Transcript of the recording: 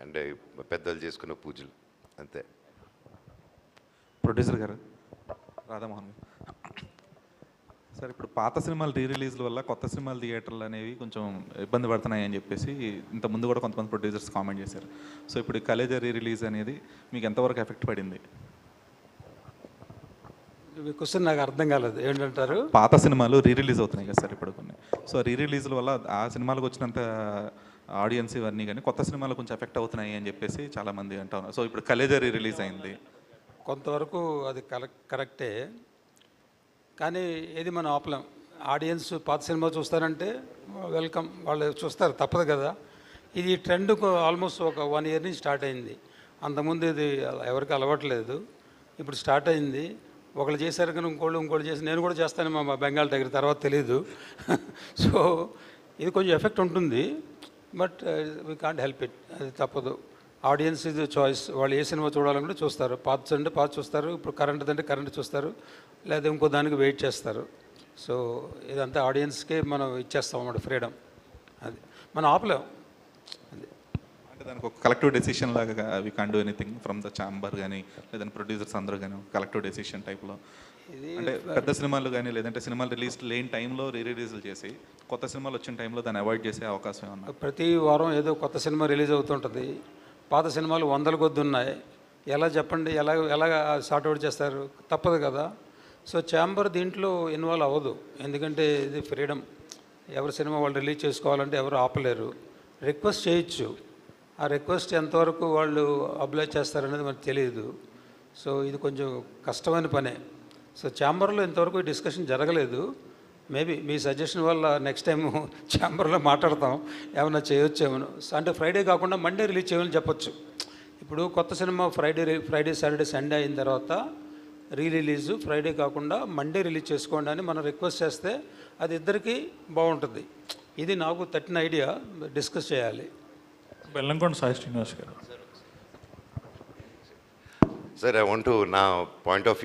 And పెద్దలు చేసుకున్న పూజలు అంతే. ప్రొడ్యూసర్ గారు రాధామోహన్ గారు సార్, ఇప్పుడు పాత సినిమాలు రీ రిలీజ్ల వల్ల కొత్త సినిమాలు థియేటర్లు అనేవి కొంచెం ఇబ్బంది పడుతున్నాయి అని చెప్పేసి ఇంతకుముందు కూడా కొంతమంది ప్రొడ్యూసర్స్ కామెంట్ చేశారు. సో ఇప్పుడు కలేజా రీ రిలీజ్ అనేది మీకు ఎంతవరకు ఎఫెక్ట్ పడింది? క్వశ్చన్ నాకు అర్థం కాలేదు, ఏంటంటారు? పాత సినిమాలు రీ రిలీజ్ అవుతున్నాయి కదా సార్ ఇప్పుడు కొన్ని. సో రీ రిలీజ్ల వల్ల ఆ సినిమాలకు వచ్చినంత ఆడియన్స్ ఇవన్నీ కానీ కొత్త సినిమాలు కొంచెం ఎఫెక్ట్ అవుతున్నాయి అని చెప్పేసి చాలామంది అంటా ఉన్నారు. సో ఇప్పుడు కలేజా రీ రిలీజ్ అయింది, కొంతవరకు అది కరెక్టే, కానీ ఏది మనం ఆపలేం. ఆడియన్స్ పాత సినిమా చూస్తారంటే వెల్కమ్, వాళ్ళు చూస్తారు, తప్పదు కదా. ఇది ట్రెండ్ ఆల్మోస్ట్ ఒక 1 year నుంచి స్టార్ట్ అయింది. అంతకుముందు ఇది ఎవరికి అలవాట్లేదు, ఇప్పుడు స్టార్ట్ అయింది. ఒకళ్ళు చేశారు కానీ ఇంకోళ్ళు చేసి నేను కూడా చేస్తాను మా బెంగాల్ దగ్గర, తర్వాత తెలీదు. సో ఇది కొంచెం ఎఫెక్ట్ ఉంటుంది, but we can't help it, అది తప్పదు. ఆడియన్స్ ఇది చాయిస్, వాళ్ళు ఏ సినిమా చూడాలంటే చూస్తారు. పాత అంటే పాత చూస్తారు, ఇప్పుడు కరెంట్ అంటే కరెంట్ చూస్తారు, లేదా ఇంకో దానికి వెయిట్ చేస్తారు. సో ఇదంతా ఆడియన్స్కే మనం ఇచ్చేస్తాం అన్నమాట ఫ్రీడమ్, అది మనం ఆపలేం. అది అంటే దానికి ఒక కలెక్టివ్ డెసిషన్ లాగా we can't do anything from the chamber కానీ లేదంటే ప్రొడ్యూసర్స్ అందరూ కానీ కలెక్టివ్ డెసిషన్ టైప్లో. ఇది అంటే పెద్ద సినిమాలు కానీ లేదంటే సినిమాలు రిలీజ్ లేని టైంలో రీ రిలీజ్లు చేసి కొత్త సినిమాలు వచ్చిన టైంలో దాన్ని అవాయిడ్ చేసే అవకాశం ఏమన్నా? ప్రతి వారం ఏదో కొత్త సినిమా రిలీజ్ అవుతుంటుంది, పాత సినిమాలు 100 కొద్ది ఉన్నాయి. ఎలా చెప్పండి, ఎలా సార్ట్అవుట్ చేస్తారు? తప్పదు కదా. సో ఛాంబర్ దీంట్లో ఇన్వాల్వ్ అవ్వదు, ఎందుకంటే ఇది ఫ్రీడమ్. ఎవరి సినిమా వాళ్ళు రిలీజ్ చేసుకోవాలంటే ఎవరు ఆపలేరు. రిక్వెస్ట్ చేయొచ్చు, ఆ రిక్వెస్ట్ ఎంతవరకు వాళ్ళు అబ్లైజ్ చేస్తారనేది మనకు తెలియదు. సో ఇది కొంచెం కష్టమైన పనే. సో ఛాంబర్లో ఇంతవరకు డిస్కషన్ జరగలేదు. మేబీ మీ సజెషన్ వల్ల నెక్స్ట్ టైం ఛాంబర్లో మాట్లాడతాం, ఏమైనా చేయొచ్చేమో. అంటే ఫ్రైడే కాకుండా మండే రిలీజ్ చేయమని చెప్పొచ్చు. ఇప్పుడు కొత్త సినిమా ఫ్రైడే సాటర్డే సండే అయిన తర్వాత రీ రిలీజు ఫ్రైడే కాకుండా మండే రిలీజ్ చేసుకోండి అని మనం రిక్వెస్ట్ చేస్తే అది ఇద్దరికీ బాగుంటుంది. ఇది నాకు తట్టిన ఐడియా, డిస్కస్ చేయాలి. బెల్లంకొండ సాయి శ్రీనివాస్ గారు. సార్, ఐ వాంట్ టు నా పాయింట్ ఆఫ్